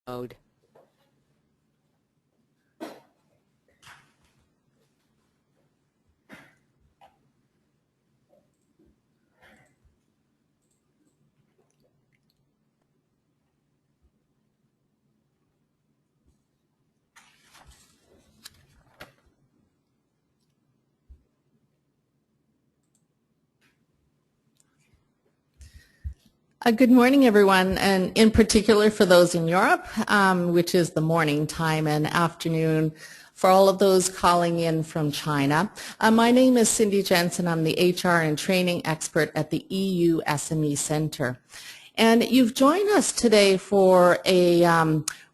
mode. Good morning, everyone, and in particular for those in Europe, which is the morning time, and afternoon for all of those calling in from China. My name is Cindy Jensen. I'm the HR and training expert at the EU SME Center. And you've joined us today for a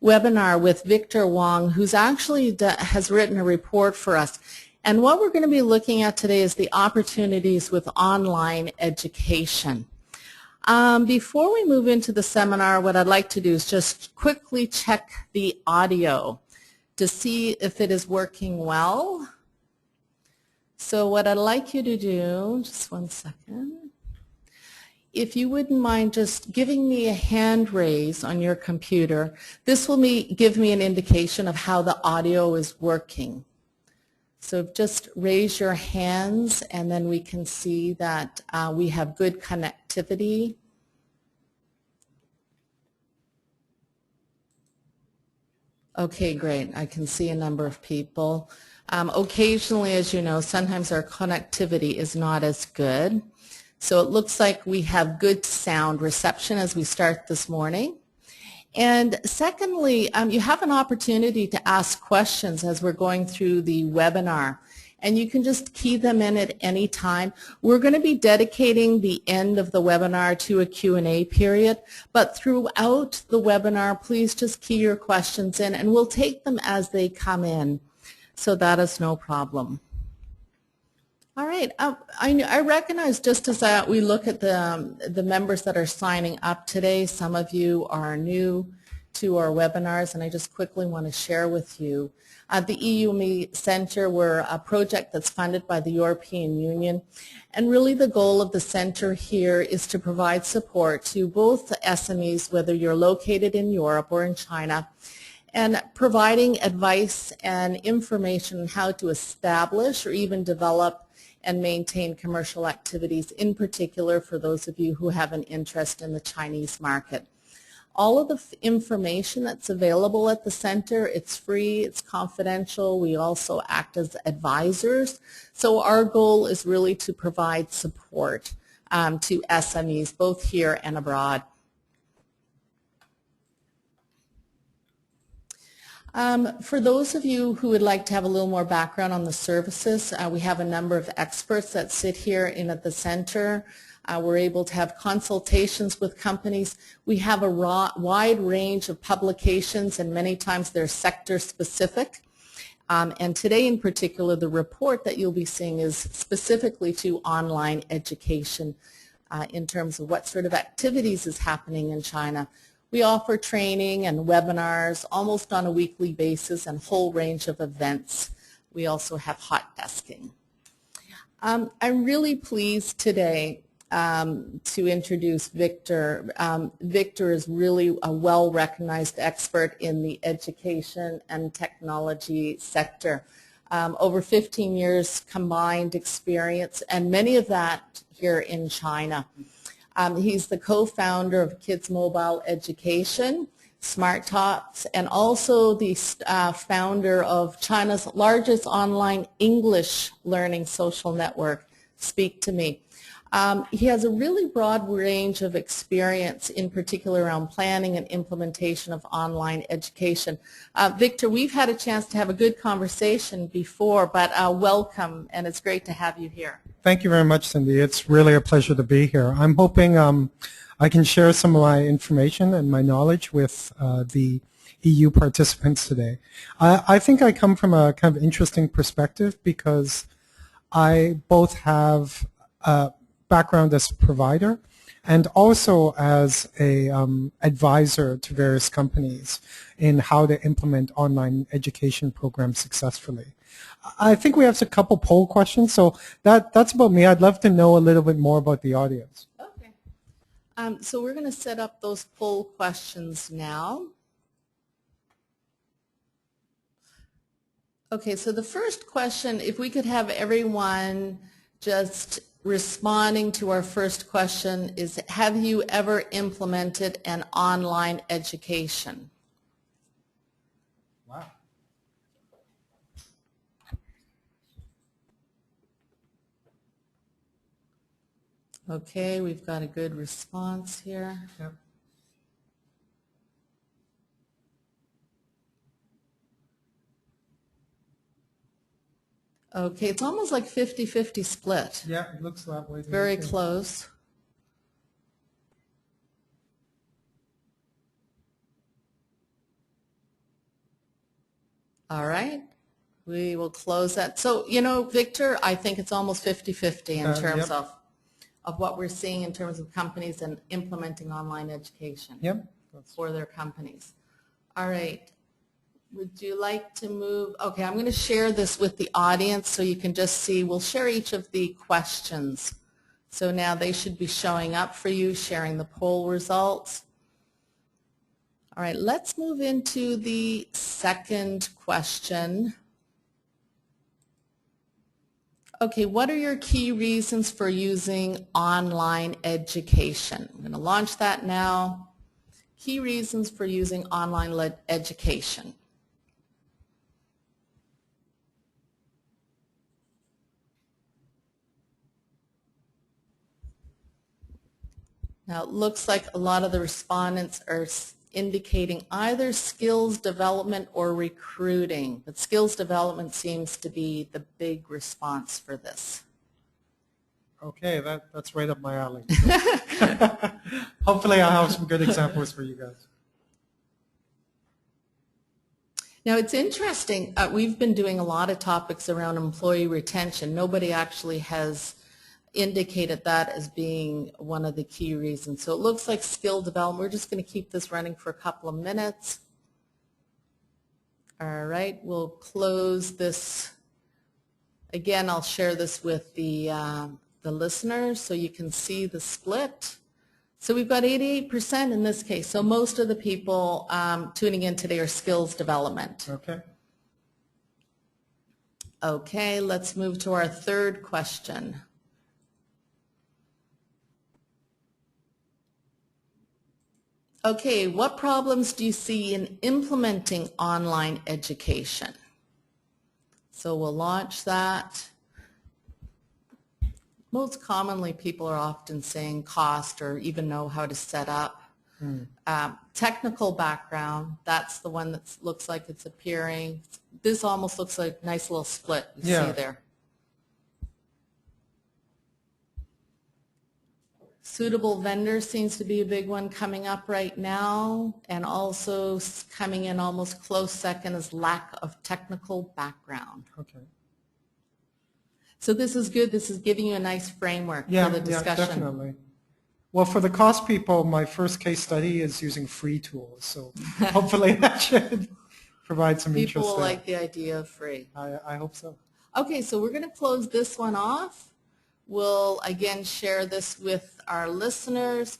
webinar with Victor Wong, who's actually has written a report for us. And what we're going to be looking at today is the opportunities with online education. Before we move into the seminar, what I'd like to do is just quickly check the audio to see if it is working well. So what I'd like you to do, just one second, if you wouldn't mind just giving me a hand raise on your computer, this will give me an indication of how the audio is working. So just raise your hands and then we can see that we have good connectivity. Okay, great. I can see a number of people. Occasionally, as you know, sometimes our connectivity is not as good. So it looks like we have good sound reception as we start this morning. And secondly, you have an opportunity to ask questions as we're going through the webinar. And you can just key them in at any time. We're going to be dedicating the end of the webinar to a Q&A period, but throughout the webinar, please just key your questions in and we'll take them as they come in. So that is no problem. All right, I recognize just as we look at the members that are signing up today, some of you are new to our webinars, and I just quickly want to share with you. The EU Center, we're a project that's funded by the European Union, and really the goal of the center here is to provide support to both SMEs, whether you're located in Europe or in China, and providing advice and information on how to establish or even develop and maintain commercial activities, in particular for those of you who have an interest in the Chinese market. All of the information that's available at the center, it's free, it's confidential. We also act as advisors. So our goal is really to provide support to SMEs, both here and abroad. For those of you who would like to have a little more background on the services, we have a number of experts that sit here at the center. We're able to have consultations with companies. We have a wide range of publications, and many times they're sector specific. And today in particular, the report that you'll be seeing is specifically to online education in terms of what sort of activities is happening in China. We offer training and webinars almost on a weekly basis and a whole range of events. We also have hot desking. I'm really pleased today to introduce Victor. Victor is really a well-recognized expert in the education and technology sector. Over 15 years combined experience, and many of that here in China. He's the co-founder of Kids Mobile Education, Smart Talks, and also the founder of China's largest online English learning social network, Speak to Me. He has a really broad range of experience, in particular around planning and implementation of online education. Victor, we've had a chance to have a good conversation before, but welcome, and it's great to have you here. Thank you very much, Cindy. It's really a pleasure to be here. I'm hoping I can share some of my information and my knowledge with the EU participants today. I think I come from a kind of interesting perspective because I both have a background as a provider and also as a advisor to various companies in how to implement online education programs successfully. I think we have a couple poll questions, so that's about me. I'd love to know a little bit more about the audience. Okay. So we're going to set up those poll questions now. Okay, so the first question, if we could have everyone just responding to our first question is, have you ever implemented an online education? Wow. Okay, we've got a good response here. Yep. Okay, it's almost like 50-50 split. Yeah, it looks that way. Very close. All right, we will close that. So, you know, Victor, I think it's almost 50-50 in terms Yep. of what we're seeing in terms of companies and implementing online education Yep. for their companies. All right. Would you like to move? Okay, I'm going to share this with the audience so you can just see. We'll share each of the questions. So now they should be showing up for you, sharing the poll results. All right, let's move into the second question. Okay, what are your key reasons for using online education? I'm going to launch that now. Key reasons for using online education. Now, it looks like a lot of the respondents are indicating either skills development or recruiting, but skills development seems to be the big response for this. Okay, that's right up my alley. Hopefully I'll have some good examples for you guys. Now, it's interesting. We've been doing a lot of topics around employee retention. Nobody actually has indicated that as being one of the key reasons. So it looks like skill development. We're just going to keep this running for a couple of minutes. All right, we'll close this. Again, I'll share this with the listeners so you can see the split. So we've got 88% in this case. So most of the people tuning in today are skills development. Okay. Okay, let's move to our third question. Okay, what problems do you see in implementing online education? So we'll launch that. Most commonly, people are often saying cost or even know how to set up. Technical background, that's the one that looks like it's appearing. This almost looks like a nice little split you see there. Suitable vendor seems to be a big one coming up right now, and also coming in almost close second is lack of technical background. Okay. So this is good. This is giving you a nice framework for the discussion. Yeah, definitely. Well, for the cost people, my first case study is using free tools, so hopefully that should provide some interest. People will like the idea of free. I hope so. Okay, so we're going to close this one off. We'll again share this with our listeners,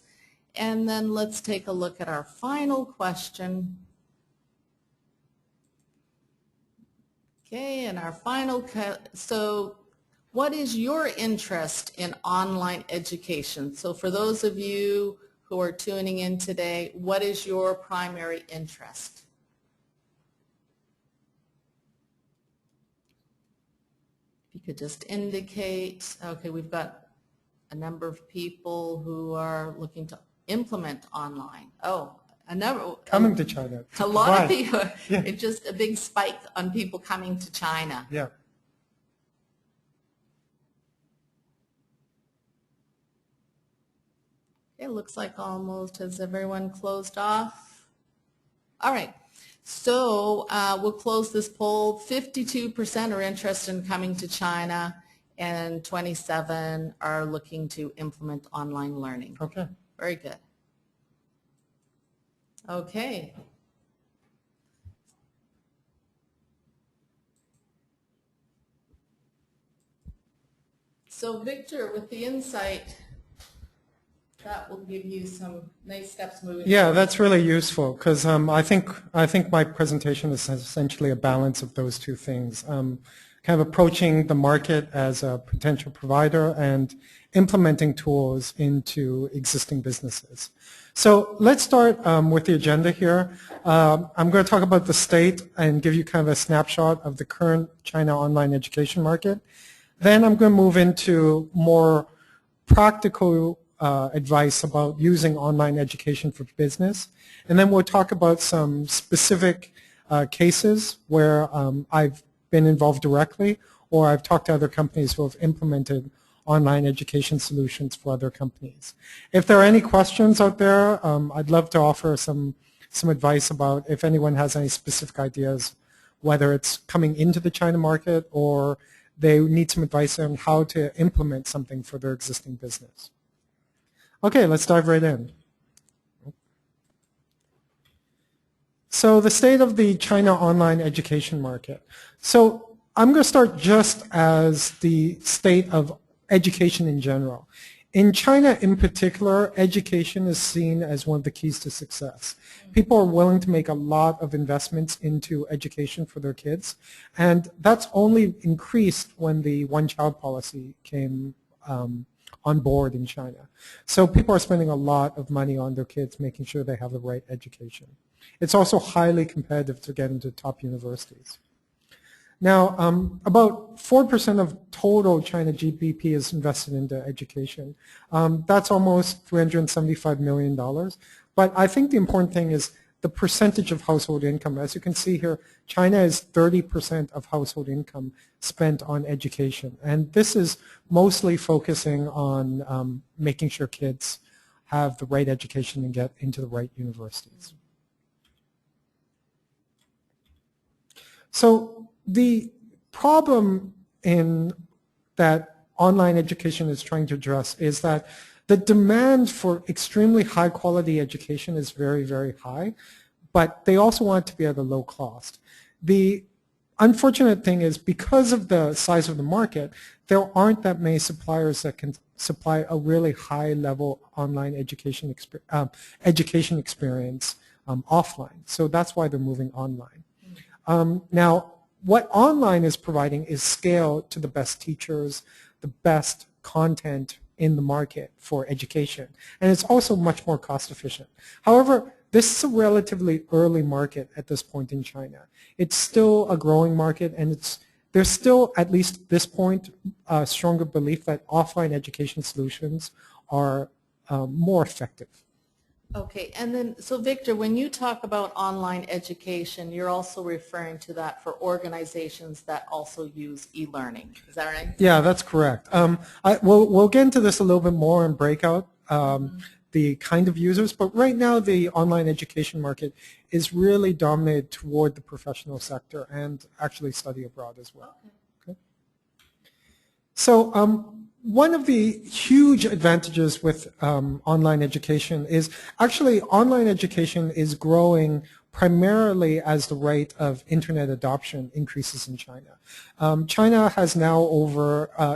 and then let's take a look at our final question. Okay, and our final, so what is your interest in online education? So for those of you who are tuning in today, what is your primary interest? If you could just indicate, okay, we've got a number of people who are looking to implement online. Oh, Coming to China. A lot of people, it's just a big spike on people coming to China. Yeah. It looks like almost, has everyone closed off? All right, so we'll close this poll. 52% are interested in coming to China, and 27 are looking to implement online learning. Okay. Very good. Okay. So Victor, with the insight, That will give you some nice steps moving Yeah, forward. that's really useful because I think my presentation is essentially a balance of those two things. Kind of approaching the market as a potential provider and implementing tools into existing businesses. So let's start with the agenda here. I'm going to talk about the state and give you kind of a snapshot of the current China online education market. Then I'm going to move into more practical advice about using online education for business. And then we'll talk about some specific cases where I've been involved directly or I've talked to other companies who have implemented online education solutions for other companies. If there are any questions out there, I'd love to offer some advice about if anyone has any specific ideas, whether it's coming into the China market or they need some advice on how to implement something for their existing business. Okay, let's dive right in. So the state of the China online education market. So I'm going to start just as the state of education in general. In China in particular, education is seen as one of the keys to success. People are willing to make a lot of investments into education for their kids, and that's only increased when the one-child policy came on board in China. So people are spending a lot of money on their kids, making sure they have the right education. It's also highly competitive to get into top universities. Now, about 4% of total China GDP is invested into education. That's almost $375 million. But I think the important thing is the percentage of household income. As you can see here, China is 30% of household income spent on education. And this is mostly focusing on making sure kids have the right education and get into the right universities. So the problem in that online education is trying to address is that the demand for extremely high quality education is very, very high, but they also want it to be at a low cost. The unfortunate thing is because of the size of the market, there aren't that many suppliers that can supply a really high level online education experience offline. So that's why they're moving online. Now, what online is providing is scale to the best teachers, the best content in the market for education. And it's also much more cost efficient. However, this is a relatively early market at this point in China. It's still a growing market, and there's still, at least at this point, a stronger belief that offline education solutions are more effective. Okay, and then, so Victor, when you talk about online education, you're also referring to that for organizations that also use e-learning. Is that right? Yeah, that's correct. We'll get into this a little bit more in breakout, the kind of users, but right now the online education market is really dominated toward the professional sector and actually study abroad as well. Okay. So one of the huge advantages with online education is actually online education is growing primarily as the rate of internet adoption increases in China. China has now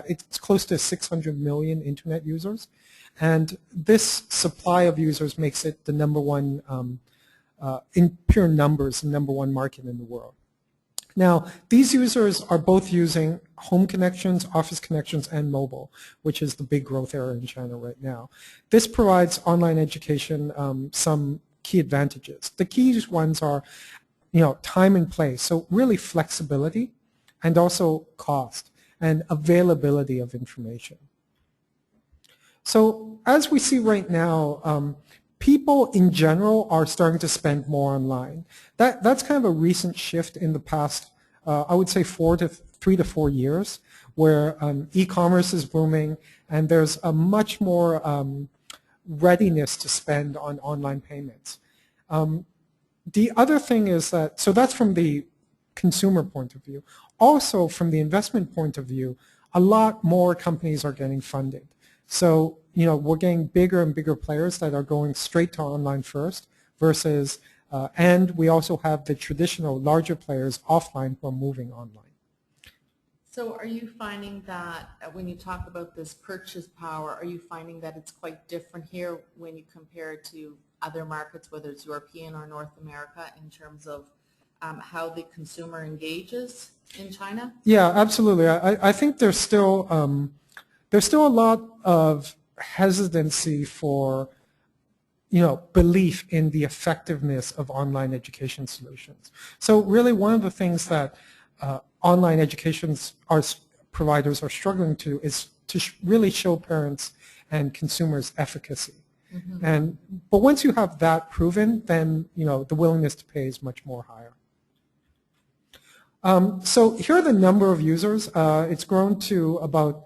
it's close to 600 million internet users, and this supply of users makes it the number one, in pure numbers, the number one market in the world. Now, these users are both using home connections, office connections, and mobile, which is the big growth area in China right now. This provides online education some key advantages. The key ones are, time and place, so really flexibility, and also cost and availability of information. So as we see right now, people in general are starting to spend more online. That's kind of a recent shift in the past, I would say 3 to 4 years, where e-commerce is booming and there's a much more readiness to spend on online payments. The other thing is that, so that's from the consumer point of view. Also from the investment point of view, a lot more companies are getting funded. So, we're getting bigger and bigger players that are going straight to online first versus, and we also have the traditional larger players offline who are moving online. So are you finding that when you talk about this purchase power, are you finding that it's quite different here when you compare it to other markets, whether it's European or North America, in terms of how the consumer engages in China? Yeah, absolutely. I think there's still a lot of hesitancy for belief in the effectiveness of online education solutions. So really one of the things that online providers are struggling to is to really show parents and consumers efficacy. But once you have that proven, then the willingness to pay is much more higher. So here are the number of users. It's grown to about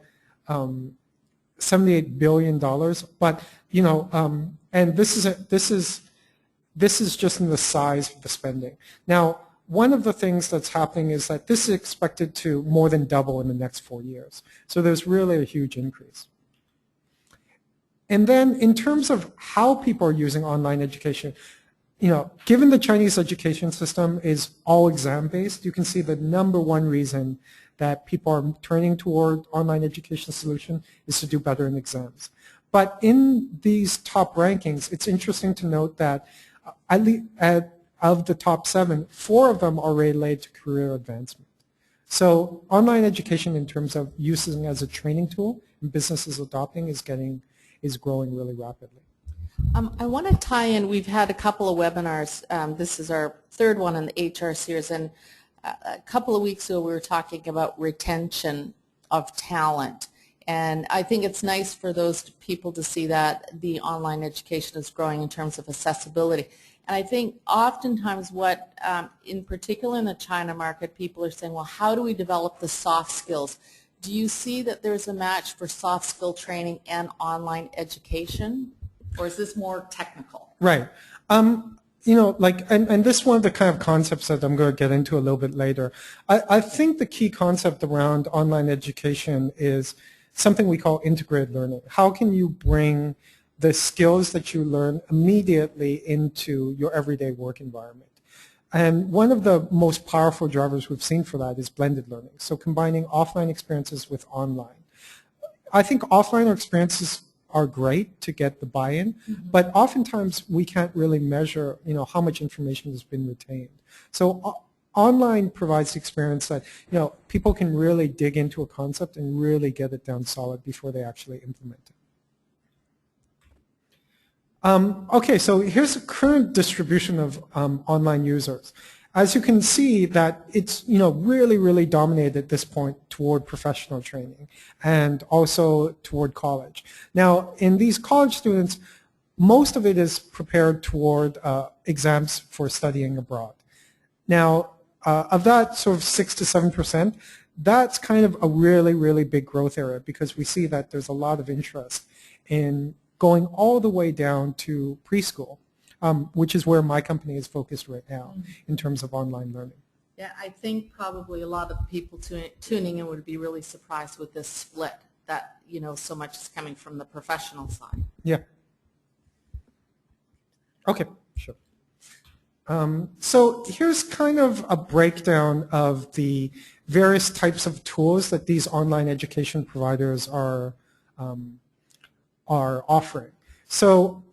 $78 billion, but and this is just in the size of the spending. Now, one of the things that's happening is that this is expected to more than double in the next 4 years. So there's really a huge increase. And then in terms of how people are using online education, given the Chinese education system is all exam-based, you can see the number one reason that people are turning toward online education solution is to do better in exams. But in these top rankings, it's interesting to note that of the top 7, 4 of them are related to career advancement. So online education in terms of using as a training tool and businesses adopting is growing really rapidly. I want to tie in, we've had a couple of webinars. This is our 3rd one in the HR series, and a couple of weeks ago we were talking about retention of talent. And I think it's nice for those people to see that the online education is growing in terms of accessibility. And I think oftentimes what, in particular in the China market, people are saying, well, how do we develop the soft skills? Do you see that there's a match for soft skill training and online education? Or is this more technical? Right. And this is one of the kind of concepts that I'm going to get into a little bit later. I think the key concept around online education is something we call integrated learning. How can you bring the skills that you learn immediately into your everyday work environment? And one of the most powerful drivers we've seen for that is blended learning. So combining offline experiences with online. I think offline experiences are great to get the buy-in, but oftentimes we can't really measure, how much information has been retained. So online provides the experience that, people can really dig into a concept and really get it down solid before they actually implement it. Okay, so here's the current distribution of online users. As you can see that it's really, really dominated at this point toward professional training and also toward college. Now, in these college students, most of it is prepared toward exams for studying abroad. Now, of that sort of 6 to 7%, that's kind of a really, really big growth area because we see that there's a lot of interest in going all the way down to preschool. Which is where my company is focused right now in terms of online learning. Yeah, I think probably a lot of people tuning in would be really surprised with this split that, so much is coming from the professional side. Yeah. Okay, sure. So here's kind of a breakdown of the various types of tools that these online education providers are offering. So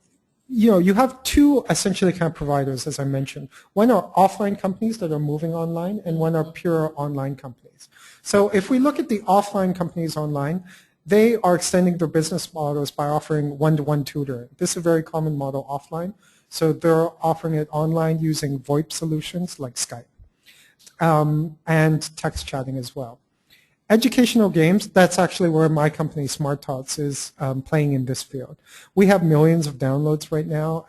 you have 2 essentially kind of providers, as I mentioned. One are offline companies that are moving online, and one are pure online companies. So if we look at the offline companies online, they are extending their business models by offering one-to-one tutoring. This is a very common model offline. So they're offering it online using VoIP solutions like Skype and text chatting as well. Educational games, that's actually where my company, Smart Tots, is playing in this field. We have millions of downloads right now,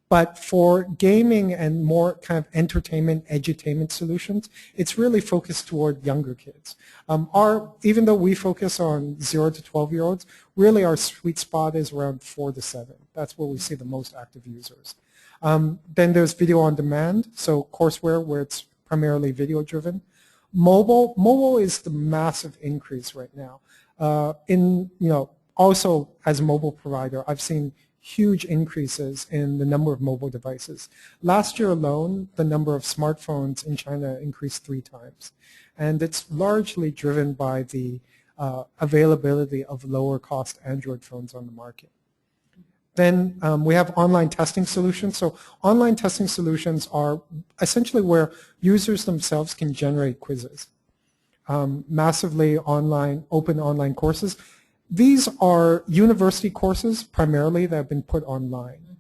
but for gaming and more kind of entertainment, edutainment solutions, it's really focused toward younger kids. Even though we focus on 0 to 12-year-olds, really our sweet spot is around 4 to 7. That's where we see the most active users. Then there's video on demand, so courseware where it's primarily video-driven. Mobile is the massive increase right now. Also as a mobile provider, I've seen huge increases in the number of mobile devices. Last year alone, the number of smartphones in China increased 3 times. And it's largely driven by the availability of lower cost Android phones on the market. Then we have online testing solutions. So online testing solutions are essentially where users themselves can generate quizzes. Massively online, open online courses. These are university courses primarily that have been put online.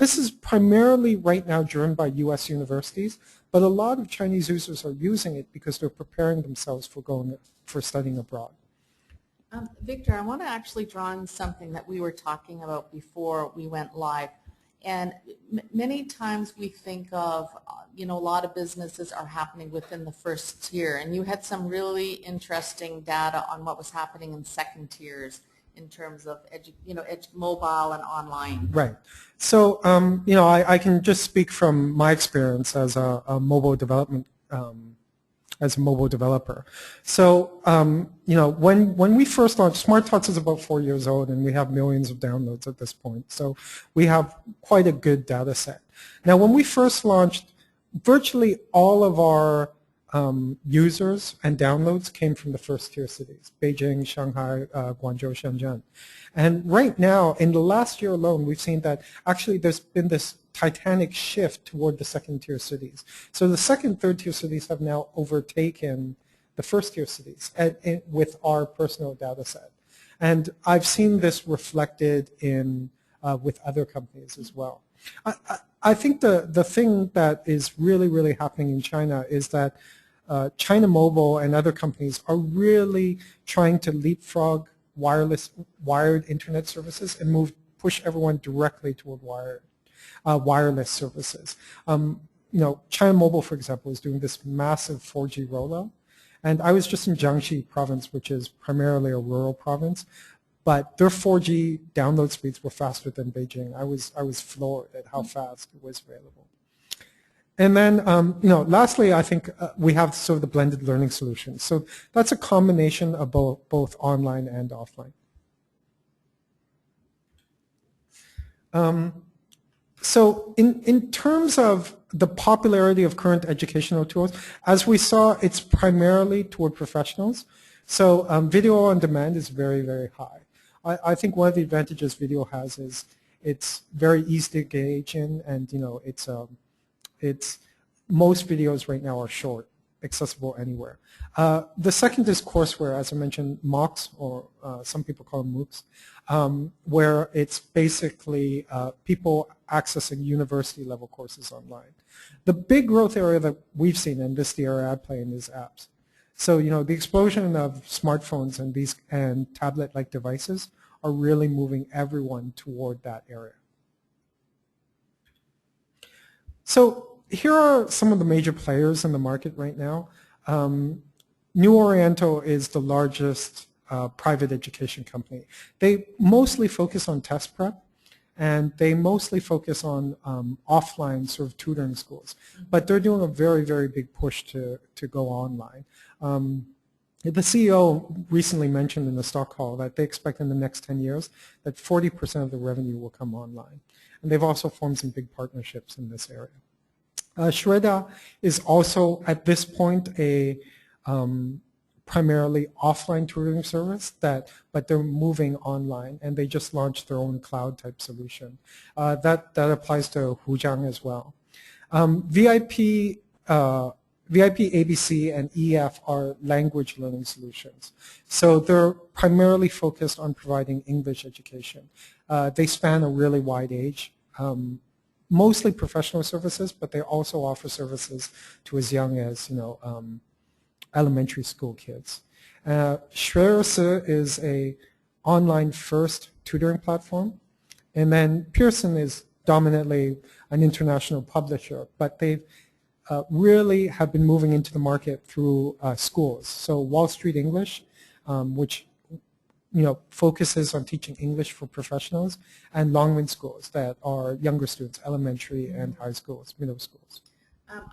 This is primarily right now driven by U.S. universities, but a lot of Chinese users are using it because they're preparing themselves for studying abroad. Victor, I want to actually draw on something that we were talking about before we went live. And many times we think of, a lot of businesses are happening within the first tier. And you had some really interesting data on what was happening in second tiers in terms of mobile and online. Right. So, I can just speak from my experience as a mobile development as a mobile developer. So, when we first launched, SmartTalks is about 4 years old, and we have millions of downloads at this point. So we have quite a good data set. Now, when we first launched, virtually all of our users and downloads came from the first tier cities, Beijing, Shanghai, Guangzhou, Shenzhen. And right now, in the last year alone, we've seen that actually there's been this titanic shift toward the second tier cities. So the second, third tier cities have now overtaken the first tier cities with our personal data set. And I've seen this reflected in with other companies as well. I think the thing that is really, really happening in China is that China Mobile and other companies are really trying to leapfrog wired internet services and push everyone directly toward wireless services. China Mobile, for example, is doing this massive 4G rollout. And I was just in Jiangxi province, which is primarily a rural province, but their 4G download speeds were faster than Beijing. I was floored at how fast it was available. And then, lastly, I think we have sort of the blended learning solution. So that's a combination of both online and offline. So in terms of the popularity of current educational tools, as we saw, it's primarily toward professionals. So video on demand is very, very high. I think one of the advantages video has is it's very easy to engage in, and most videos right now are short, accessible anywhere. The second is courseware, as I mentioned, MOOCs, or some people call them MOOCs, where it's basically people accessing university level courses online. The big growth area that we've seen, and this is the area I play in, is apps. So, the explosion of smartphones and tablet-like devices are really moving everyone toward that area. So here are some of the major players in the market right now. New Oriental is the largest private education company. They mostly focus on test prep, and they mostly focus on offline sort of tutoring schools. But they're doing a very, very big push to go online. The CEO recently mentioned in the stock call that they expect in the next 10 years that 40% of the revenue will come online. And they've also formed some big partnerships in this area. Shreda is also, at this point, a primarily offline tutoring service, but they're moving online, and they just launched their own cloud-type solution. That applies to Hujiang as well. VIP, ABC, and EF are language learning solutions. So they're primarily focused on providing English education. They span a really wide age. Mostly professional services, but they also offer services to as young as elementary school kids. Shueersi is a online first tutoring platform, and then Pearson is dominantly an international publisher, but they really have been moving into the market through schools. So Wall Street English, which focuses on teaching English for professionals, and Longman schools that are younger students, elementary and high schools, middle schools.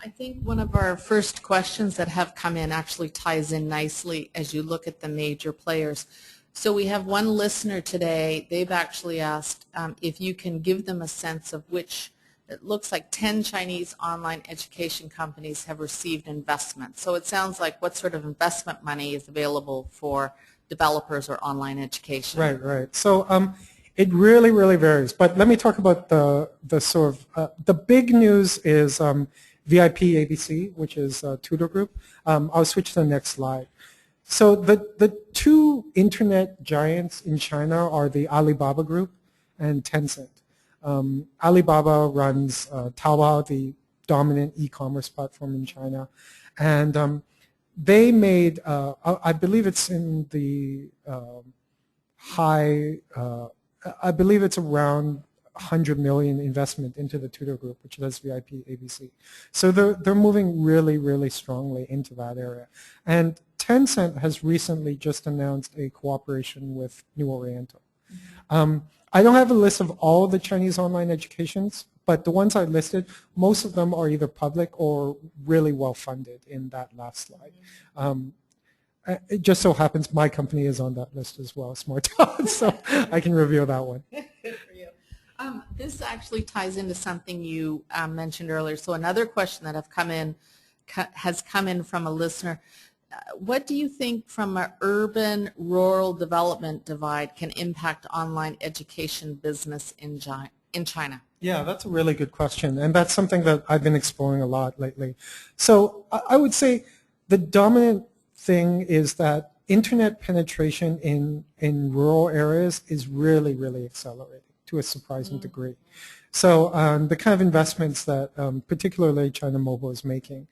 I think one of our first questions that have come in actually ties in nicely as you look at the major players. So we have one listener today. They've actually asked if you can give them a sense of which, it looks like 10 Chinese online education companies have received investment. So it sounds like what sort of investment money is available for developers or online education? Right, right. So it really, really varies. But let me talk about the sort of, the big news is VIP ABC, which is Tutor Group. I'll switch to the next slide. So the two internet giants in China are the Alibaba Group and Tencent. Alibaba runs Taobao, the dominant e-commerce platform in China, and they made, I believe it's in the I believe it's around 100 million investment into the Tutor Group, which does VIP ABC. So they're moving really, really strongly into that area. And Tencent has recently just announced a cooperation with New Oriental. I don't have a list of all the Chinese online educations, but the ones I listed, most of them are either public or really well funded in that last slide. It just so happens my company is on that list as well, Smart Talent, so I can reveal that one. Good for you. This actually ties into something you mentioned earlier. So another question that has come in from a listener. What do you think from an urban-rural development divide can impact online education business in China? Yeah, that's a really good question, and that's something that I've been exploring a lot lately. So I would say the dominant thing is that internet penetration in rural areas is really, really accelerating to a surprising degree. So the kind of investments that particularly China Mobile is making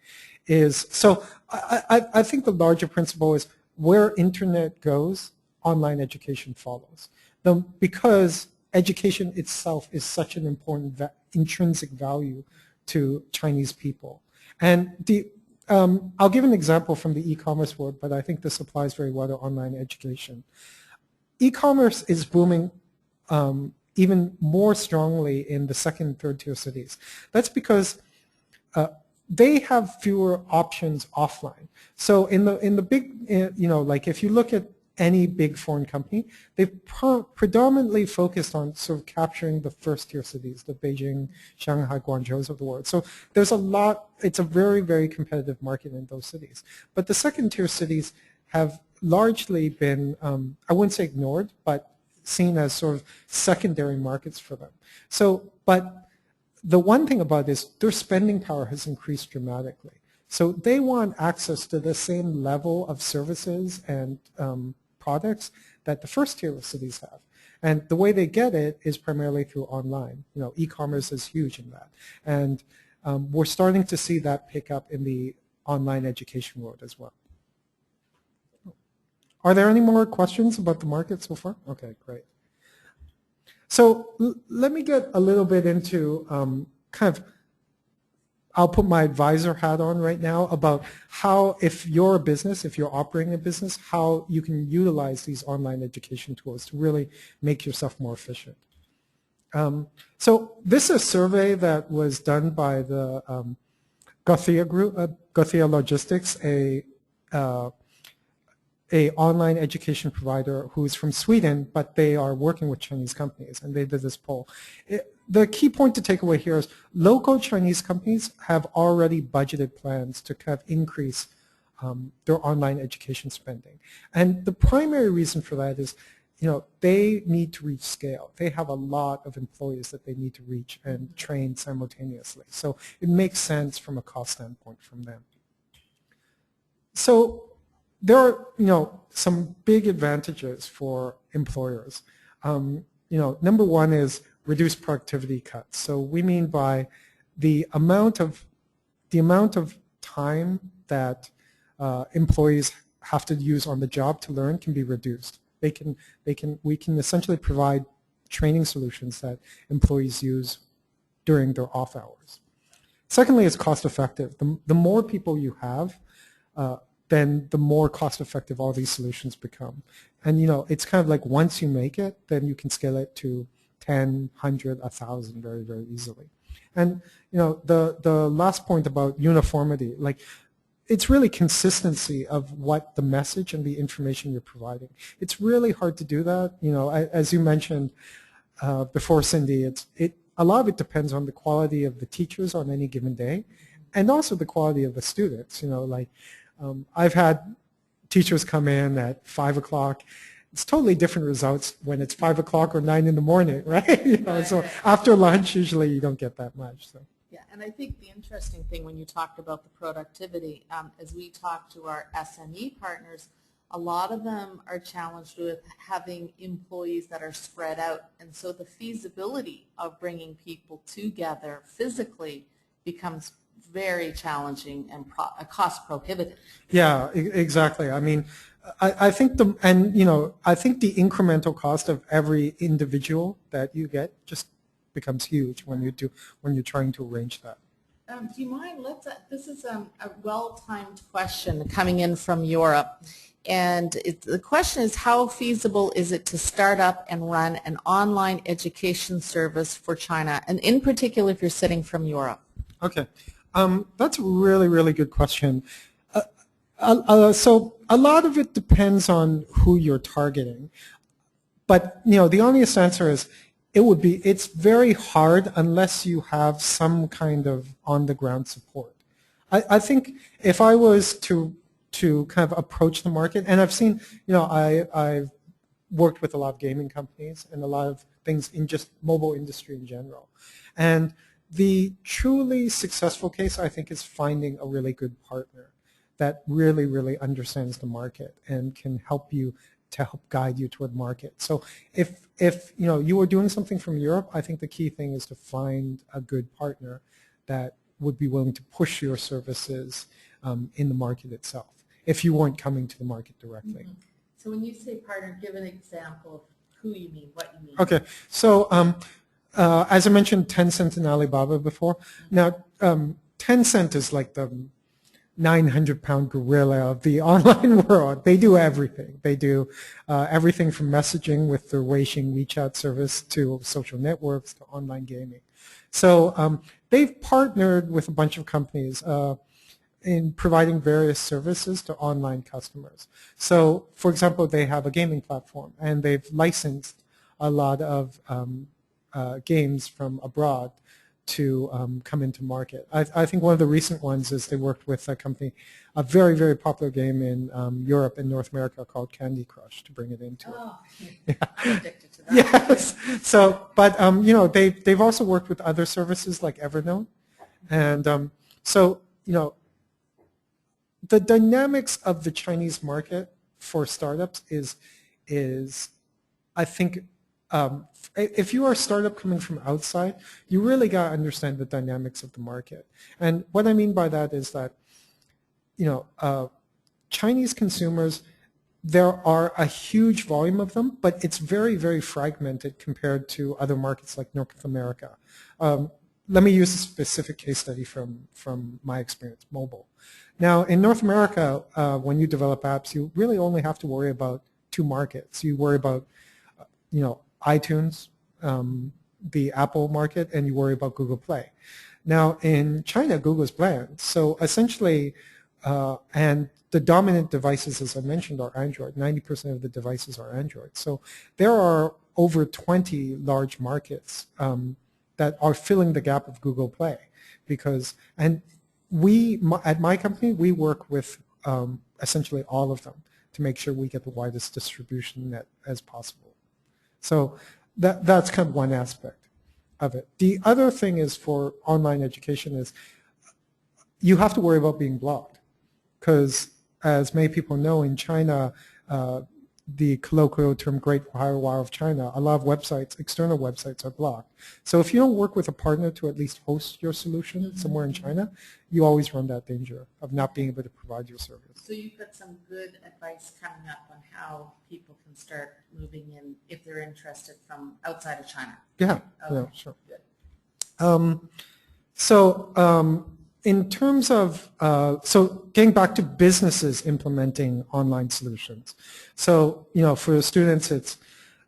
is, so I think the larger principle is where internet goes, online education follows. Because education itself is such an important intrinsic value to Chinese people. And I'll give an example from the e-commerce world, but I think this applies very well to online education. E-commerce is booming even more strongly in the second and third tier cities. That's because they have fewer options offline. So in the big, like if you look at any big foreign company, they've predominantly focused on sort of capturing the first tier cities, the Beijing, Shanghai, Guangzhou's of the world. So there's a lot, it's a very, very competitive market in those cities. But the second tier cities have largely been, I wouldn't say ignored, but seen as sort of secondary markets for them. So, but the one thing about this, their spending power has increased dramatically. So they want access to the same level of services and products that the first tier of cities have. And the way they get it is primarily through online. E-commerce is huge in that. And we're starting to see that pick up in the online education world as well. Are there any more questions about the market so far? Okay, great. So let me get a little bit into kind of, I'll put my advisor hat on right now about how, if you're a business, if you're operating a business, how you can utilize these online education tools to really make yourself more efficient. So this is a survey that was done by the Gothia Group, Gothia Logistics, a online education provider who's from Sweden, but they are working with Chinese companies, and they did this poll. The key point to take away here is local Chinese companies have already budgeted plans to kind of increase their online education spending. And the primary reason for that is, they need to reach scale. They have a lot of employees that they need to reach and train simultaneously. So it makes sense from a cost standpoint from them. So there are, some big advantages for employers. Number one is reduced productivity cuts. So we mean by the amount of time that employees have to use on the job to learn can be reduced. We can essentially provide training solutions that employees use during their off hours. Secondly, it's cost effective. The more people you have, then the more cost effective all these solutions become. And it's kind of like once you make it, then you can scale it to 10, 100, 1,000 very, very easily. And the last point about uniformity, like it's really consistency of what the message and the information you're providing. It's really hard to do that. As you mentioned before, Cindy, a lot of it depends on the quality of the teachers on any given day, and also the quality of the students. I've had teachers come in at 5 o'clock. It's totally different results when it's 5 o'clock or 9 in the morning, right? So after lunch, usually you don't get that much. So. Yeah, and I think the interesting thing when you talked about the productivity, as we talk to our SME partners, a lot of them are challenged with having employees that are spread out, and so the feasibility of bringing people together physically becomes very challenging and cost prohibitive. Yeah, exactly. I mean, I think I think the incremental cost of every individual that you get just becomes huge when you're trying to arrange that. Do you mind? This is a well-timed question coming in from Europe, and the question is, how feasible is it to start up and run an online education service for China, and in particular if you're sitting from Europe? Okay, that's a really, really good question. So a lot of it depends on who you're targeting, but the honest answer is it's very hard unless you have some kind of on-the-ground support. I think if I was to kind of approach the market, and I've seen, I've worked with a lot of gaming companies and a lot of things in just mobile industry in general. And the truly successful case, I think, is finding a really good partner that really, really understands the market and can help you to help guide you toward market. So if you were doing something from Europe, I think the key thing is to find a good partner that would be willing to push your services in the market itself, if you weren't coming to the market directly. Mm-hmm. So when you say partner, give an example of who you mean, what you mean. Okay, so as I mentioned, Tencent and Alibaba before. Now, Tencent is like the 900-pound gorilla of the online world. They do everything. They do everything from messaging with their Weixin WeChat service to social networks to online gaming. So they've partnered with a bunch of companies in providing various services to online customers. So, for example, they have a gaming platform, and they've licensed a lot of games from abroad to come into market. I think one of the recent ones is they worked with a company, a very, very popular game in Europe and North America called Candy Crush, to bring it into it. I'm addicted to that. Yes. So, but they've also worked with other services like Evernote, and so the dynamics of the Chinese market for startups is I think. If you are a startup coming from outside, you really got to understand the dynamics of the market. And what I mean by that is that, Chinese consumers, there are a huge volume of them, but it's very, very fragmented compared to other markets like North America. Let me use a specific case study from my experience, mobile. Now, in North America, when you develop apps, you really only have to worry about two markets. You worry about, iTunes, the Apple market, and you worry about Google Play. Now, in China, Google's banned. So essentially, and the dominant devices, as I mentioned, are Android. 90% of the devices are Android. So there are over 20 large markets that are filling the gap of Google Play. And at my company, we work with essentially all of them to make sure we get the widest distribution net as possible. So that's kind of one aspect of it. The other thing is for online education is you have to worry about being blocked, because as many people know, in China, the colloquial term Great Firewall of China, a lot of websites, external websites, are blocked. So if you don't work with a partner to at least host your solution somewhere in China, you always run that danger of not being able to provide your service. So you've got some good advice coming up on how people can start moving in if they're interested from outside of China. Yeah, Okay. yeah, sure. Good. In terms of, so getting back to businesses implementing online solutions. So, for students,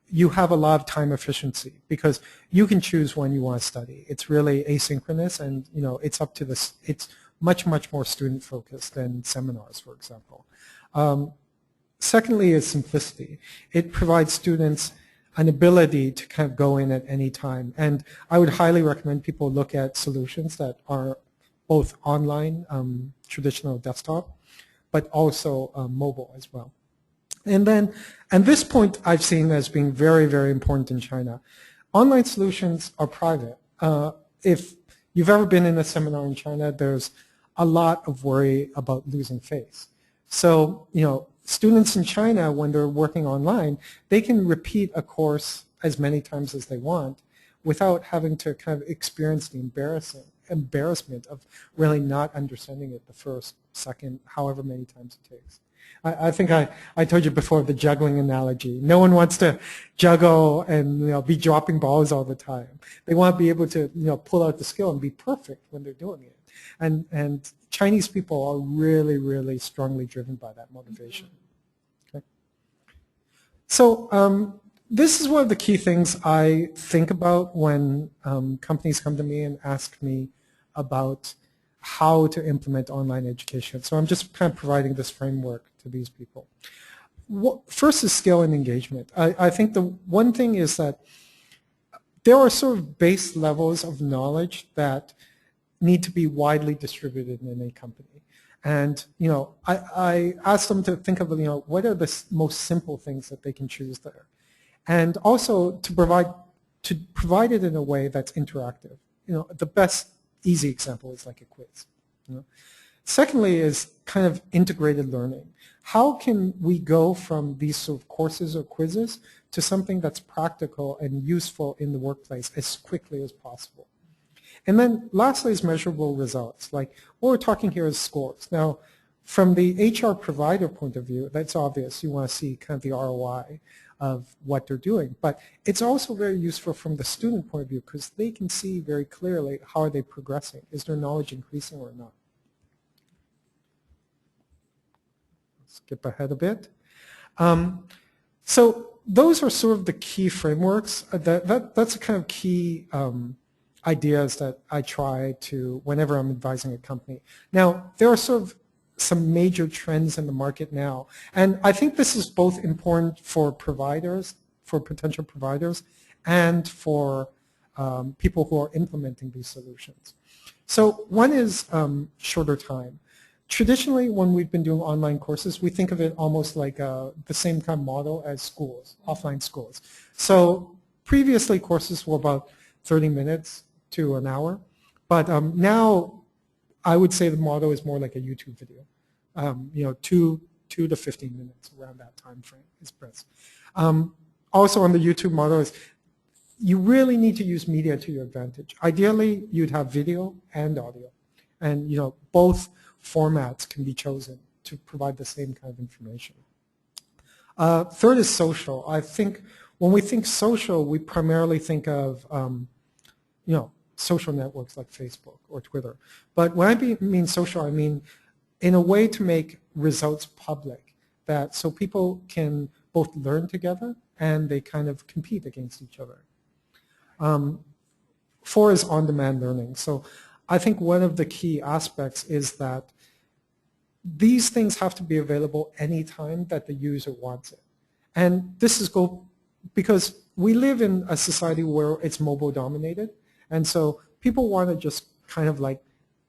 you have a lot of time efficiency because you can choose when you want to study. It's really asynchronous, and, it's up to it's much, much more student-focused than seminars, for example. Secondly is simplicity. It provides students an ability to kind of go in at any time. And I would highly recommend people look at solutions that are both online, traditional desktop, but also mobile as well. And then, and this point I've seen as being very, very important in China. Online solutions are private. If you've ever been in a seminar in China, there's a lot of worry about losing face. So, you know, students in China, when they're working online, they can repeat a course as many times as they want without having to kind of experience the embarrassment of really not understanding it the first, second, however many times it takes. I think I told you before the juggling analogy. No one wants to juggle and, you know, be dropping balls all the time. They want to be able to, you know, pull out the skill and be perfect when they're doing it. And Chinese people are really, really strongly driven by that motivation. Okay. So this is one of the key things I think about when companies come to me and ask me about how to implement online education. So I'm just kind of providing this framework to these people. First is skill and engagement. I think the one thing is that there are sort of base levels of knowledge that need to be widely distributed in a company. And, you know, I asked them to think of, you know, what are the most simple things that they can choose there. And also to provide it in a way that's interactive. You know, the best easy example is like a quiz. You know. Secondly is kind of integrated learning. How can we go from these sort of courses or quizzes to something that's practical and useful in the workplace as quickly as possible? And then lastly is measurable results. Like what we're talking here is scores. Now, from the HR provider point of view, that's obvious. You want to see kind of the ROI of what they're doing. But it's also very useful from the student point of view because they can see very clearly how are they progressing. Is their knowledge increasing or not? Skip ahead a bit. So those are sort of the key frameworks. That's the kind of key ideas that I try to, whenever I'm advising a company. Now, there are sort of some major trends in the market now. And I think this is both important for providers, for potential providers, and for people who are implementing these solutions. So one is shorter time. Traditionally, when we've been doing online courses, we think of it almost like the same kind of model as schools, offline schools. So previously, courses were about 30 minutes to an hour. But now, I would say the model is more like a YouTube video. You know, 2 to 15 minutes, around that time frame is best. Also on the YouTube model is you really need to use media to your advantage. Ideally, you'd have video and audio. And, you know, both formats can be chosen to provide the same kind of information. Third is social. I think when we think social, we primarily think of, you know, social networks like Facebook or Twitter. But when I mean social, I mean in a way to make results public, that so people can both learn together and they kind of compete against each other. 4 is on-demand learning. So I think one of the key aspects is that these things have to be available anytime that the user wants it. And this is because we live in a society where it's mobile dominated. And so people want to just kind of like,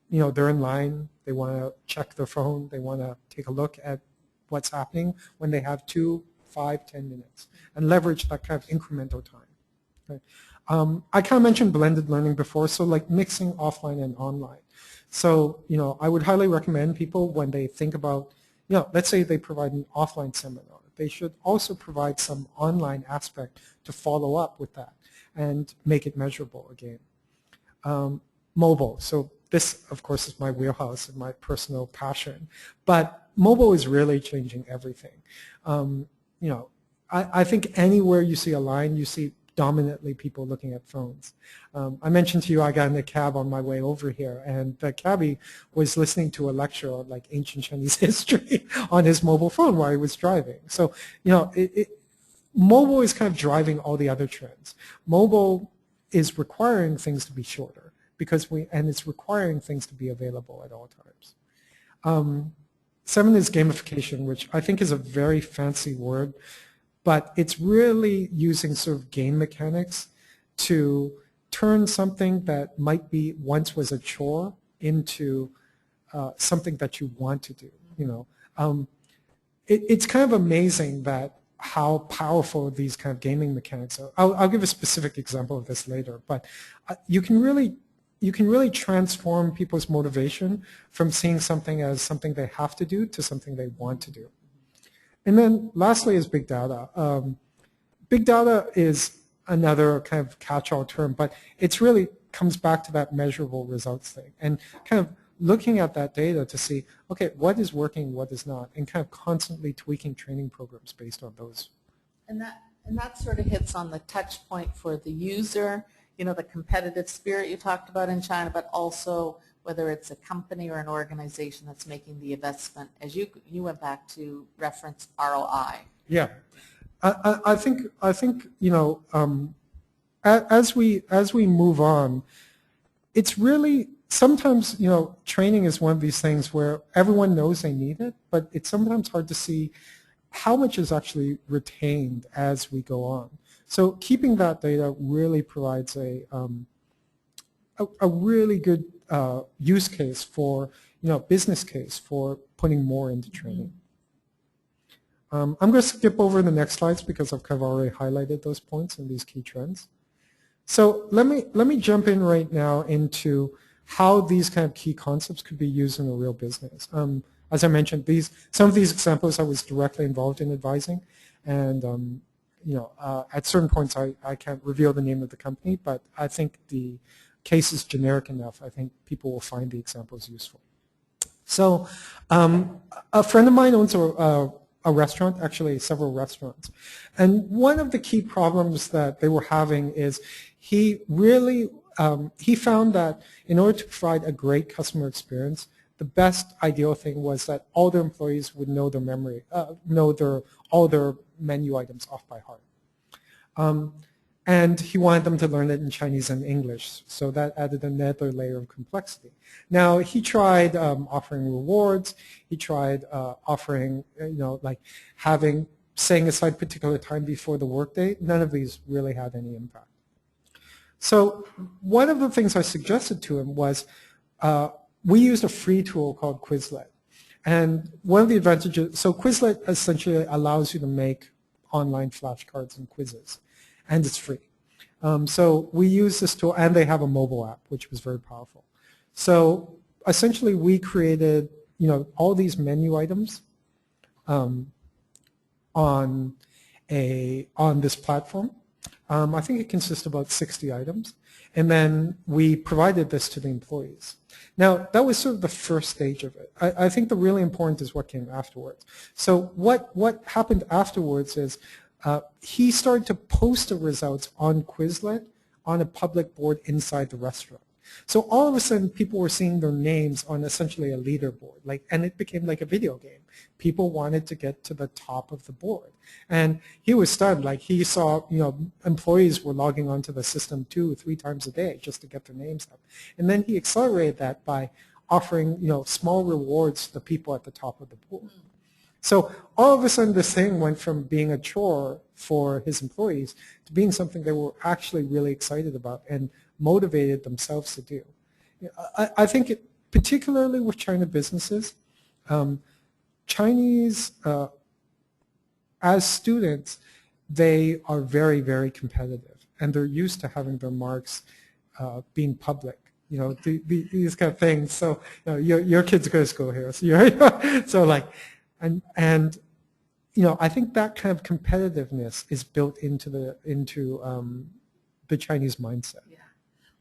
you know, they're in line, they want to check their phone, they want to take a look at what's happening when they have 2, 5, 10 minutes and leverage that kind of incremental time. Okay. I kind of mentioned blended learning before, so like mixing offline and online. So, you know, I would highly recommend people when they think about, you know, let's say they provide an offline seminar, they should also provide some online aspect to follow up with that and make it measurable again. Mobile. So this, of course, is my wheelhouse and my personal passion. But mobile is really changing everything. You know, I think anywhere you see a line, you see dominantly people looking at phones. I mentioned to you I got in a cab on my way over here, and the cabbie was listening to a lecture on like ancient Chinese history on his mobile phone while he was driving. So, you know, mobile is kind of driving all the other trends. Mobile is requiring things to be shorter. and it's requiring things to be available at all times. 7 is gamification, which I think is a very fancy word, but it's really using sort of game mechanics to turn something that might be once was a chore into something that you want to do. It's kind of amazing that how powerful these kind of gaming mechanics are. I'll give a specific example of this later, but you can really transform people's motivation from seeing something as something they have to do to something they want to do. And then lastly is big data. Big data is another kind of catch-all term, but it's really comes back to that measurable results thing and kind of looking at that data to see, okay, what is working, what is not, and kind of constantly tweaking training programs based on those. And that sort of hits on the touch point for the user, the competitive spirit you talked about in China, but also whether it's a company or an organization that's making the investment, as you went back to reference ROI. Yeah, I think as we move on, it's really sometimes training is one of these things where everyone knows they need it, but it's sometimes hard to see how much is actually retained as we go on. So keeping that data really provides a really good use case for business case for putting more into training. I'm going to skip over the next slides because I've kind of already highlighted those points and these key trends. So let me jump in right now into how these kind of key concepts could be used in a real business. As I mentioned, some of these examples I was directly involved in advising, and at certain points I can't reveal the name of the company, but I think the case is generic enough. I think people will find the examples useful. So a friend of mine owns a restaurant, actually several restaurants. And one of the key problems that they were having is he found that in order to provide a great customer experience, the best ideal thing was that all their employees would know all their menu items off by heart. And he wanted them to learn it in Chinese and English, so that added another layer of complexity. Now, he tried offering rewards. He tried offering, setting aside particular time before the workday. None of these really had any impact. So one of the things I suggested to him was we used a free tool called Quizlet. And one of the advantages, so Quizlet essentially allows you to make online flashcards and quizzes, and it's free. So we use this tool, and they have a mobile app, which was very powerful. So essentially we created, all these menu items on this platform. I think it consists of about 60 items. And then we provided this to the employees. Now, that was sort of the first stage of it. I think the really important is what came afterwards. So what happened afterwards is he started to post the results on Quizlet on a public board inside the restaurant. So all of a sudden, people were seeing their names on essentially a leaderboard, and it became like a video game. People wanted to get to the top of the board, and he was stunned. He saw, employees were logging onto the system 2 or 3 times a day just to get their names up, and then he accelerated that by offering, small rewards to the people at the top of the board. So all of a sudden, this thing went from being a chore for his employees to being something they were actually really excited about and motivated themselves to do. I think particularly with China businesses, Chinese, as students, they are very, very competitive, and they're used to having their marks being public. These kind of things. So your kid's going to school here, so I think that kind of competitiveness is built into the Chinese mindset. Yeah.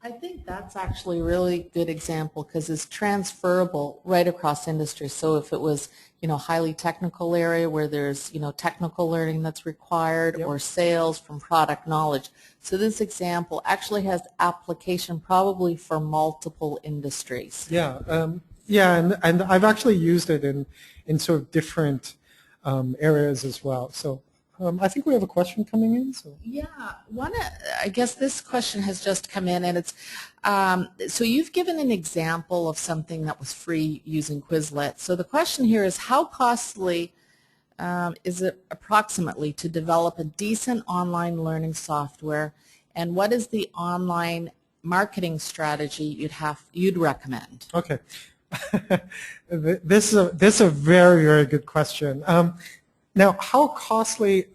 I think that's actually a really good example because it's transferable right across industry. So if it was, highly technical area where there's, technical learning that's required, yep, or sales from product knowledge. So this example actually has application probably for multiple industries. Yeah, and I've actually used it in sort of different areas as well. So I think we have a question coming in. So. Yeah, I guess this question has just come in, and it's, so you've given an example of something that was free using Quizlet. So the question here is, how costly is it approximately to develop a decent online learning software, and what is the online marketing strategy you'd recommend? Okay. This is a very, very good question. Now, how costly?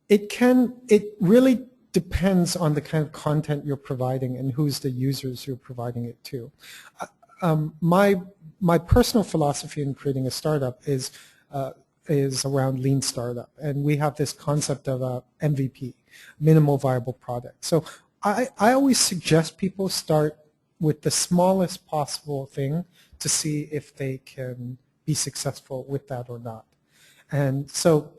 It really depends on the kind of content you're providing and who's the users you're providing it to. My personal philosophy in creating a startup is around lean startup, and we have this concept of a MVP, minimal viable product. So I always suggest people start with the smallest possible thing to see if they can be successful with that or not. And so,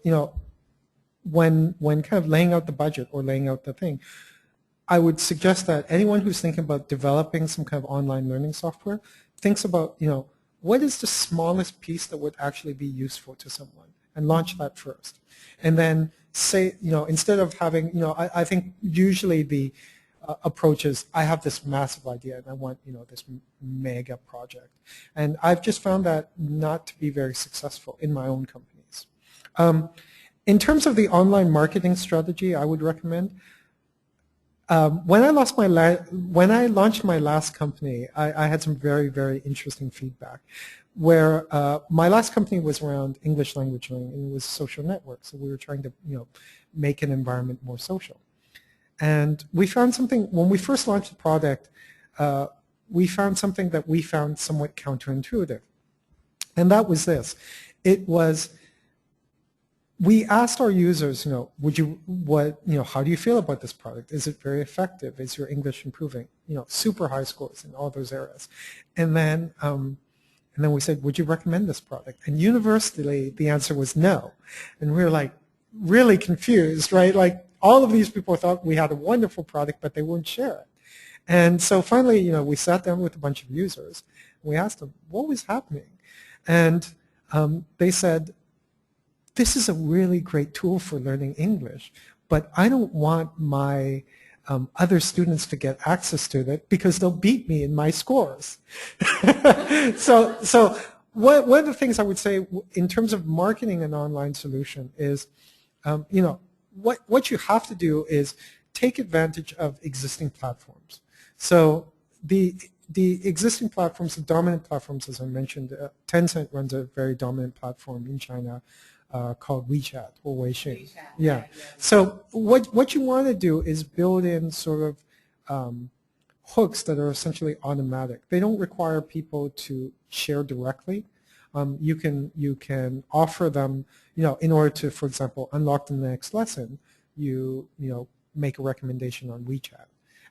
when kind of laying out the budget or laying out the thing, I would suggest that anyone who's thinking about developing some kind of online learning software thinks about, what is the smallest piece that would actually be useful to someone, and launch that first. And then say, instead of having, I think usually the approach is, I have this massive idea and I want, this mega project. And I've just found that not to be very successful in my own companies. In terms of the online marketing strategy, I would recommend, when I launched my last company, I had some very, very interesting feedback. Where my last company was around English language learning, and it was a social network. So we were trying to, make an environment more social. And we found something when we first launched the product. We found something that we found somewhat counterintuitive, and that was this: it was. We asked our users, how do you feel about this product? Is it very effective? Is your English improving? Super high scores in all those areas. And then we said, would you recommend this product? And universally, the answer was no. And we were like really confused, right? Like all of these people thought we had a wonderful product, but they wouldn't share it. And so finally, we sat down with a bunch of users. We asked them, what was happening? And they said, this is a really great tool for learning English, but I don't want my other students to get access to it because they'll beat me in my scores. So one of the things I would say in terms of marketing an online solution is, what you have to do is take advantage of existing platforms. So the existing platforms, the dominant platforms, as I mentioned, Tencent runs a very dominant platform in China. Called WeChat or Weixin. Yeah. So what you want to do is build in sort of hooks that are essentially automatic. They don't require people to share directly. You can offer them, in order to, for example, unlock the next lesson, you make a recommendation on WeChat.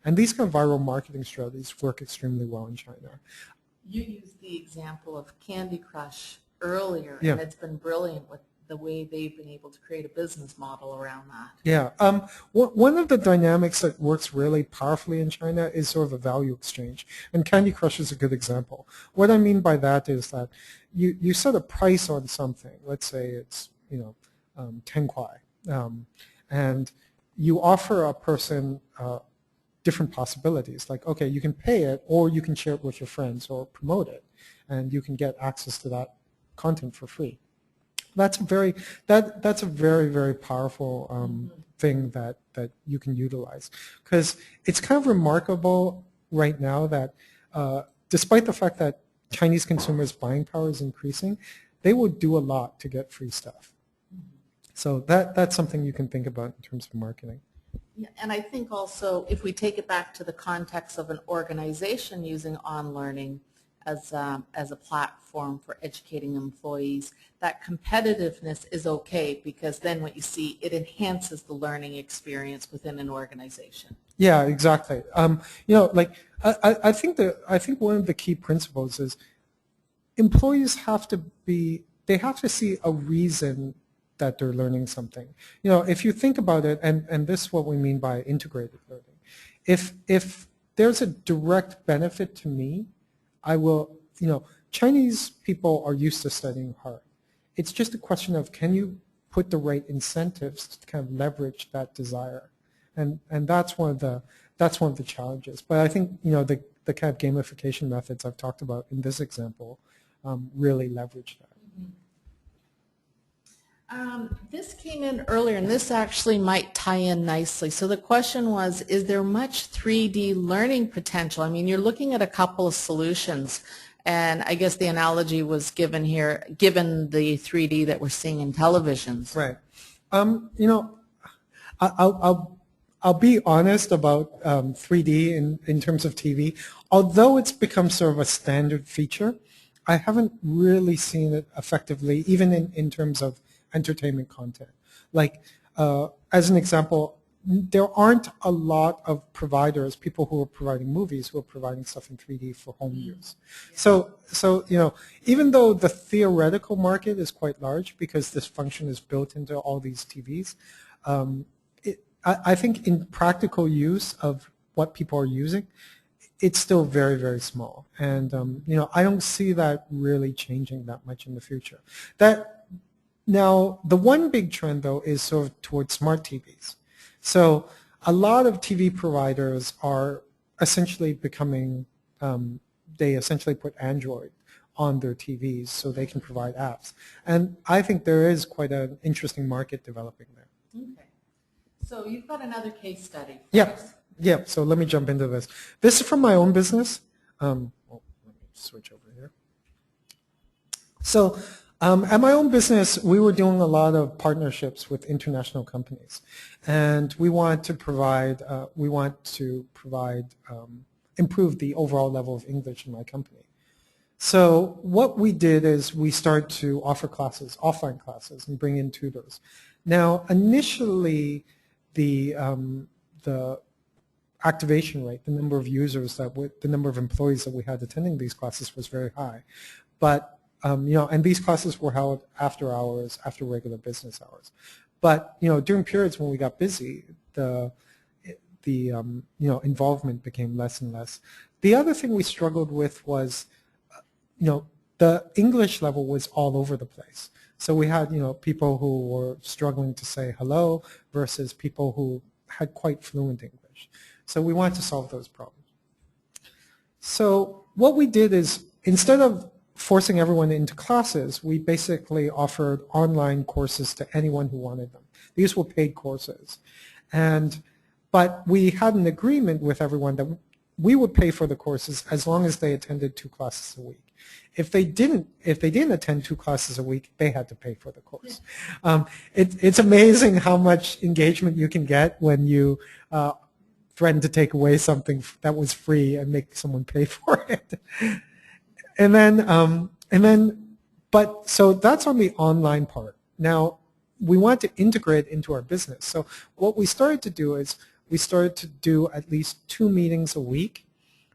And these kind of viral marketing strategies work extremely well in China. You used the example of Candy Crush earlier, yeah. And it's been brilliant with the way they've been able to create a business model around that. Yeah. One of the dynamics that works really powerfully in China is sort of a value exchange. And Candy Crush is a good example. What I mean by that is that you set a price on something. Let's say it's, 10 kuai. And you offer a person different possibilities. Like, okay, you can pay it, or you can share it with your friends or promote it. And you can get access to that content for free. That's a very, very powerful thing that you can utilize, because it's kind of remarkable right now that despite the fact that Chinese consumers' buying power is increasing, they would do a lot to get free stuff. So that's something you can think about in terms of marketing. Yeah, and I think also if we take it back to the context of an organization using OnLearning as a platform for educating employees, that competitiveness is okay, because then what you see, it enhances the learning experience within an organization. Yeah, exactly. I think one of the key principles is employees have to see a reason that they're learning something. If you think about it, and this is what we mean by integrated learning. If there's a direct benefit to me, I will, Chinese people are used to studying hard. It's just a question of, can you put the right incentives to kind of leverage that desire. And that's one of the challenges. But I think, you know, the kind of gamification methods I've talked about in this example really leverage that. This came in earlier, and this actually might tie in nicely. So the question was, is there much 3D learning potential? I mean, you're looking at a couple of solutions, and I guess the analogy was given here, given the 3D that we're seeing in televisions. Right. You know, I'll be honest about 3D in terms of TV. Although it's become sort of a standard feature, I haven't really seen it effectively, even in terms of entertainment content. Like, as an example, there aren't a lot of providers, people who are providing movies, who are providing stuff in 3D for home use. Yeah. So you know, even though the theoretical market is quite large because this function is built into all these TVs, I think in practical use of what people are using, it's still very, very small. And you know, I don't see that really changing that much in the future. Now, the one big trend, though, is sort of towards smart TVs. So a lot of TV providers are essentially becoming, they essentially put Android on their TVs so they can provide apps. And I think there is quite an interesting market developing there. Okay. So you've got another case study. Yeah, yeah. So let me jump into this. This is from my own business. Let me switch over here. So at my own business, we were doing a lot of partnerships with international companies, and we want to provide, improve the overall level of English in my company. So what we did is we started to offer classes, offline classes, and bring in tutors. Now, initially, the activation rate, the number of users the number of employees that we had attending these classes was very high, but you know, and these classes were held after hours, after regular business hours. But you know, during periods when we got busy, the you know, involvement became less and less. The other thing we struggled with was, you know, the English level was all over the place. So we had, you know, people who were struggling to say hello versus people who had quite fluent English. So we wanted to solve those problems. So what we did is, instead of forcing everyone into classes, we basically offered online courses to anyone who wanted them. These were paid courses. But we had an agreement with everyone that we would pay for the courses as long as they attended 2 classes a week. If they didn't attend 2 classes a week, they had to pay for the course. It's amazing how much engagement you can get when you threaten to take away something that was free and make someone pay for it. But so that's on the online part. Now, we want to integrate into our business. So what we started to do is we started to do at least 2 meetings a week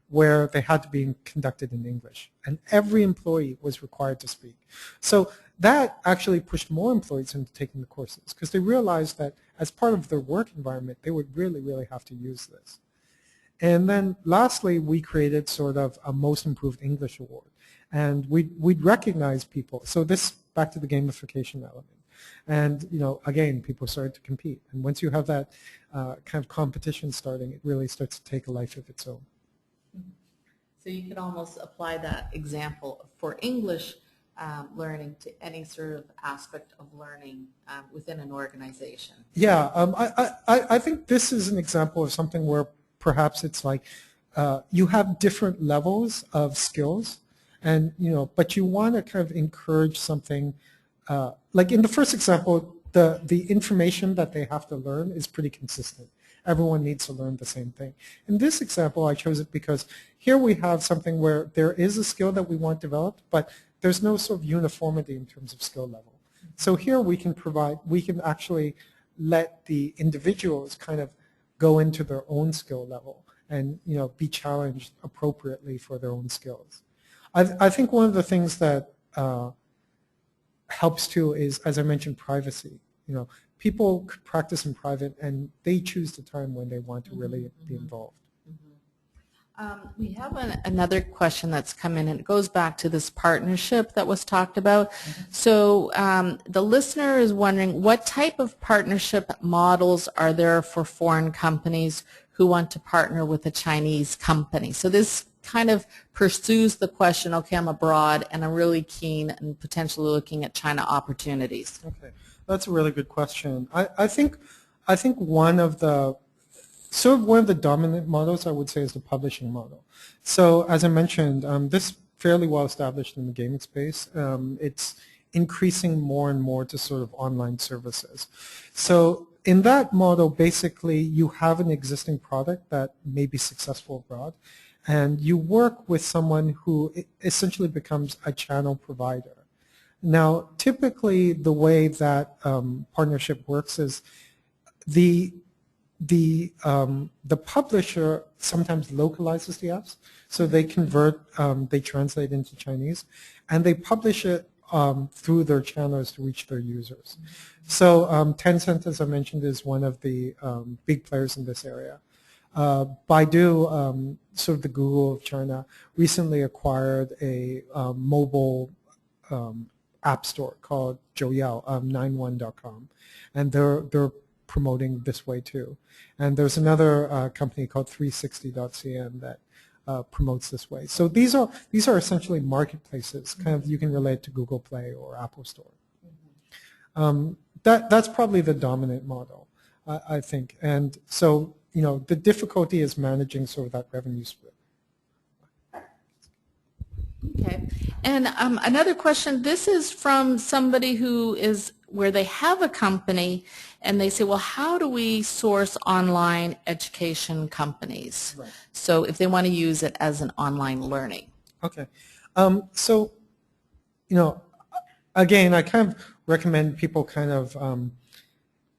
where they had to be conducted in English, and every employee was required to speak. So that actually pushed more employees into taking the courses because they realized that as part of their work environment, they would really, really have to use this. And then lastly, we created sort of a Most Improved English Award, and we'd recognize people. So this, back to the gamification element. And, you know, again, people started to compete. And once you have that kind of competition starting, it really starts to take a life of its own. So you could almost apply that example for English learning to any sort of aspect of learning within an organization. Yeah, I think this is an example of something where perhaps it's like you have different levels of skills, and you know, but you want to kind of encourage something. Like in the first example, the information that they have to learn is pretty consistent. Everyone needs to learn the same thing. In this example, I chose it because here we have something where there is a skill that we want developed, but there's no sort of uniformity in terms of skill level. So here we can actually let the individuals kind of go into their own skill level and, you know, be challenged appropriately for their own skills. I think one of the things that helps too is, as I mentioned, privacy. You know, people practice in private and they choose the time when they want to really be involved. We have another question that's come in, and it goes back to this partnership that was talked about. So the listener is wondering, what type of partnership models are there for foreign companies who want to partner with a Chinese company? So this kind of pursues the question, okay, I'm abroad and I'm really keen and potentially looking at China opportunities. Okay, that's a really good question. I think one of the dominant models, I would say, is the publishing model. So as I mentioned, this is fairly well established in the gaming space. It's increasing more and more to sort of online services. So in that model, basically, you have an existing product that may be successful abroad, and you work with someone who essentially becomes a channel provider. Now, typically, the way that partnership works is the publisher sometimes localizes the apps, so they convert, they translate into Chinese, and they publish it through their channels to reach their users. So Tencent, as I mentioned, is one of the big players in this area. Baidu, sort of the Google of China, recently acquired a mobile app store called Jouyao, 91.com, and they're promoting this way too. And there's another company called 360.cn that promotes this way. So these are essentially marketplaces. Kind of, you can relate to Google Play or Apple Store. That's probably the dominant model, I think. And so, you know, the difficulty is managing sort of that revenue split. Okay. And another question, this is from somebody who is where they have a company and they say, well, how do we source online education companies? Right. So if they want to use it as an online learning. Okay. So, you know, again, I kind of recommend people kind of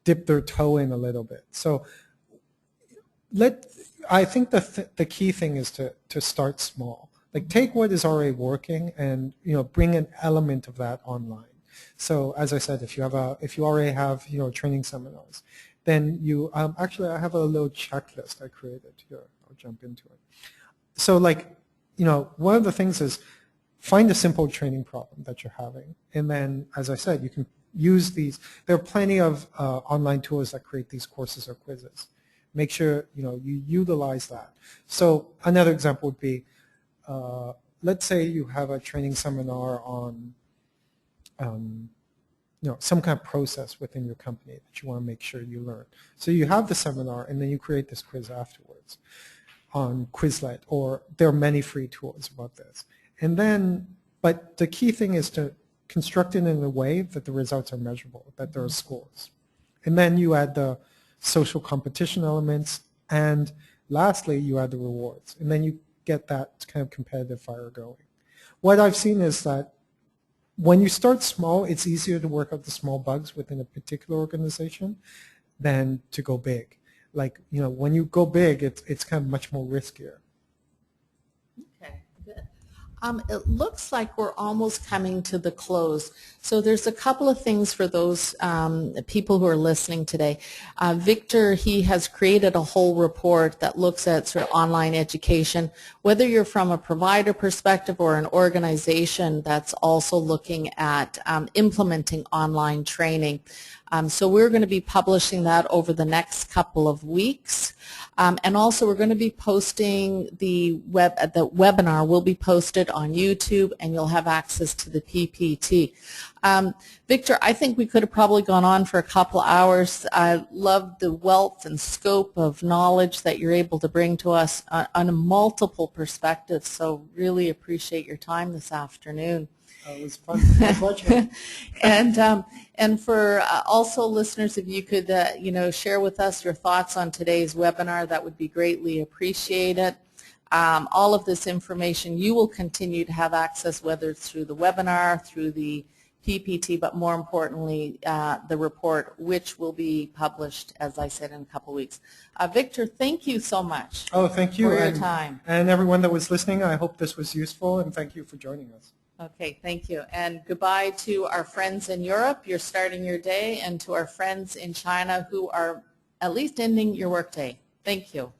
dip their toe in a little bit. So I think the key thing is to start small. Like, take what is already working and, you know, bring an element of that online. So as I said, if you already have, you know, training seminars, then you actually, I have a little checklist I created here. I'll jump into it. So, like, you know, one of the things is find a simple training problem that you're having, and then, as I said, you can use these. There are plenty of online tools that create these courses or quizzes. Make sure, you know, you utilize that. So another example would be, let's say you have a training seminar on, you know, some kind of process within your company that you want to make sure you learn. So you have the seminar, and then you create this quiz afterwards on Quizlet, or there are many free tools about this. And then, but the key thing is to construct it in a way that the results are measurable, that there are scores. And then you add the social competition elements, and lastly, you add the rewards. And then you get that kind of competitive fire going. What I've seen is that when you start small, it's easier to work out the small bugs within a particular organization than to go big. Like, you know, when you go big, it's kind of much more riskier. Okay, good. It looks like we're almost coming to the close. So there's a couple of things for those people who are listening today. Victor, he has created a whole report that looks at sort of online education, whether you're from a provider perspective or an organization that's also looking at implementing online training. So we're going to be publishing that over the next couple of weeks. And also we're going to be posting the webinar will be posted on YouTube, and you'll have access to the PPT. Victor, I think we could have probably gone on for a couple hours. I love the wealth and scope of knowledge that you're able to bring to us on a multiple perspectives, so really appreciate your time this afternoon. It was fun. My pleasure. And for also listeners, if you could, you know, share with us your thoughts on today's webinar, that would be greatly appreciated. All of this information you will continue to have access, whether it's through the webinar, through the PPT, but more importantly, the report, which will be published, as I said, in a couple weeks. Victor, thank you so much. Oh, thank you for your time. And everyone that was listening, I hope this was useful, and thank you for joining us. Okay, thank you. And goodbye to our friends in Europe. You're starting your day, and to our friends in China who are at least ending your workday. Thank you.